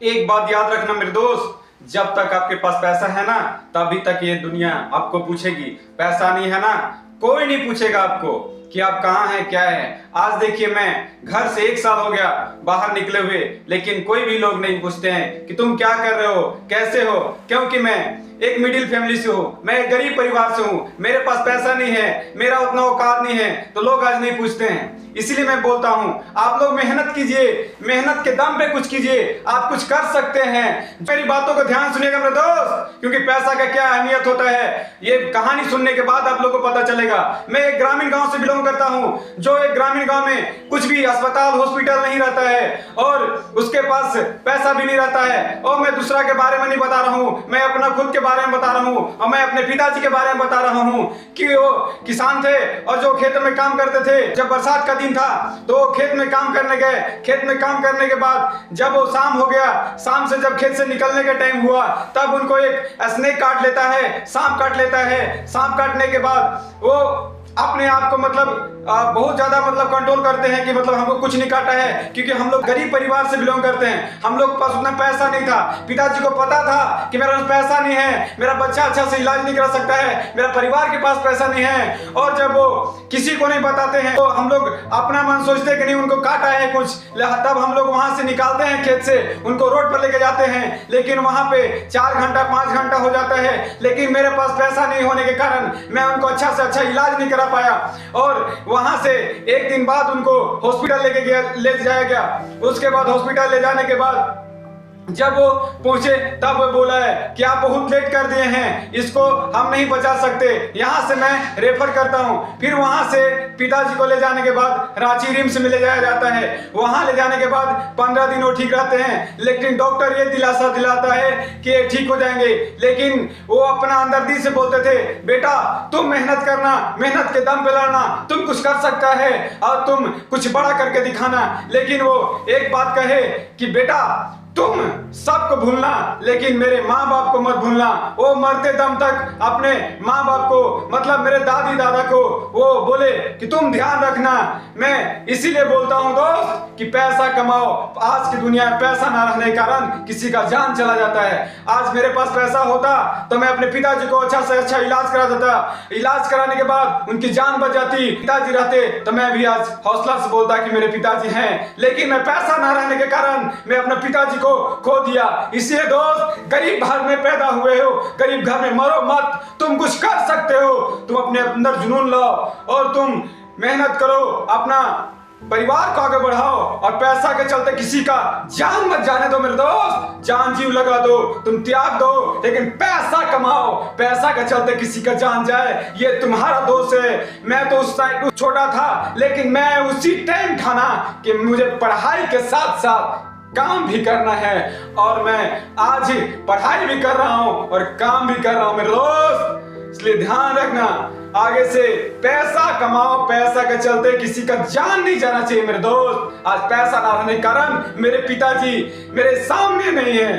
एक बात याद रखना मेरे दोस्त, जब तक आपके पास पैसा है ना तभी तक ये दुनिया आपको पूछेगी। पैसा नहीं है ना कोई नहीं पूछेगा आपको कि आप कहाँ हैं क्या है। आज देखिए मैं घर से 1 साल हो गया बाहर निकले हुए, लेकिन कोई भी लोग नहीं पूछते हैं कि तुम क्या कर रहे हो कैसे हो, क्योंकि मैं एक मिडिल फैमिली से हूँ, मैं एक गरीब परिवार से हूँ, मेरे पास पैसा नहीं है, मेरा उतना औकात नहीं है, तो लोग आज नहीं पूछते हैं। इसीलिए मैं बोलता हूँ आप लोग मेहनत कीजिए, मेहनत के दम पे कुछ कीजिए, आप कुछ कर सकते हैं। मेरी बातों को ध्यान सुनिएगा मेरे दोस्त, क्योंकि पैसा का क्या अहमियत होता है ये कहानी सुनने के बाद आप लोगों को पता चलेगा। मैं एक ग्रामीण गांव से बिलोंग करता हूँ, जो एक ग्रामीण गांव में कुछ भी अस्पताल हॉस्पिटल नहीं रहता है और उसके पास पैसा भी नहीं रहता है। और मैं दूसरा के बारे में नहीं बता रहा हूँ, मैं अपना खुद के बारे में बता रहा हूँ और मैं अपने पिताजी के बारे में बता रहा हूँ कि वो किसान थे और जो खेत में काम करते थे। जब बरसात का दिन था तो खेत में काम करने गए, खेत में काम करने के बाद जब वो शाम हो गया, शाम से जब खेत से निकलने का टाइम हुआ तब उनको एक स्नेक काट लेता है, सांप काट लेता है। सांप काटने के बाद वो अपने आप को बहुत ज्यादा कंट्रोल करते हैं कि हमको कुछ नहीं काटा है, क्योंकि हम लोग गरीब परिवार से बिलोंग करते हैं, हम लोग के पास उतना पैसा नहीं था। पिताजी को पता था कि मेरे पास पैसा नहीं है, मेरा बच्चा अच्छा से इलाज नहीं करा सकता है, मेरा परिवार के पास पैसा नहीं है। और जब वो किसी को नहीं बताते हैं तो हम लोग अपना मन सोचते हैं कि नहीं उनको काटा है कुछ, तब हम लोग वहां से निकालते हैं खेत से, उनको रोड पर लेके जाते हैं, लेकिन वहां पे 4 घंटा 5 घंटा हो जाता है। लेकिन मेरे पास पैसा नहीं होने के कारण मैं उनको अच्छा से अच्छा इलाज नहीं करा पाया और वहां से एक दिन बाद उनको हॉस्पिटल ले जाया गया। उसके बाद हॉस्पिटल ले जाने के बाद जब वो पहुंचे तब वो बोला है कि आप बहुत लेट कर दिए हैं, इसको हम नहीं बचा सकते, यहां से मैं रेफर करता हूं। फिर वहां से पिताजी को ले जाने के बाद रांची रिम्स में ले जाया जाता है। वहां ले जाने के बाद 15 दिन वो ठीक रहते हैं, लेकिन डॉक्टर ये दिलासा दिलाता है कि ये ठीक हो जाएंगे। लेकिन वो अपना अंदर दिल से बोलते थे, बेटा तुम मेहनत करना, मेहनत के दम पे लड़ना, तुम कुछ कर सकता है और तुम कुछ बड़ा करके दिखाना। लेकिन वो एक बात कहे कि बेटा तुम सबको भूलना लेकिन मेरे माँ बाप को मत भूलना। वो मरते दम तक अपने माँ बाप को मेरे दादी दादा को वो बोले कि तुम ध्यान रखना। मैं इसीलिए बोलता हूँ दोस्त कि पैसा कमाओ। आज की दुनिया में पैसा ना रहने के कारण किसी का जान चला जाता है। आज मेरे पास पैसा होता तो मैं अपने पिताजी को अच्छा से अच्छा इलाज करा देता, इलाज कराने के बाद उनकी जान बच जाती। पिताजी रहते तो मैं भी आज हौसला से बोलता कि मेरे पिताजी हैं, लेकिन मैं पैसा ना रहने के कारण मैं अपने पिताजी खो दिया। इसलिए दोस्त गरीब घर में पैदा हुए हो, गरीब घर में मरो मत, तुम कुछ कर सकते हो। तुम अपने अंदर जुनून लाओ और तुम मेहनत करो, अपना परिवार को आगे बढ़ाओ और पैसा के चलते किसी का जान मत जाने दो मेरे दोस्त। जान जीव लगा दो, तुम त्याग दो, लेकिन पैसा कमाओ। पैसा के चलते किसी का जान जाए ये तुम्हारा दोष है। मैं तो उस टाइम छोटा था, लेकिन मैं उसी टाइम था ना कि मुझे पढ़ाई के साथ साथ काम भी करना है और मैं आज ही पढ़ाई भी कर रहा हूं और काम भी कर रहा हूं मेरे दोस्त। इसलिए ध्यान रखना, आगे से पैसा कमाओ, पैसा के चलते किसी का जान नहीं जाना चाहिए मेरे दोस्त। आज पैसा ना रहने के कारण मेरे पिताजी मेरे सामने नहीं है।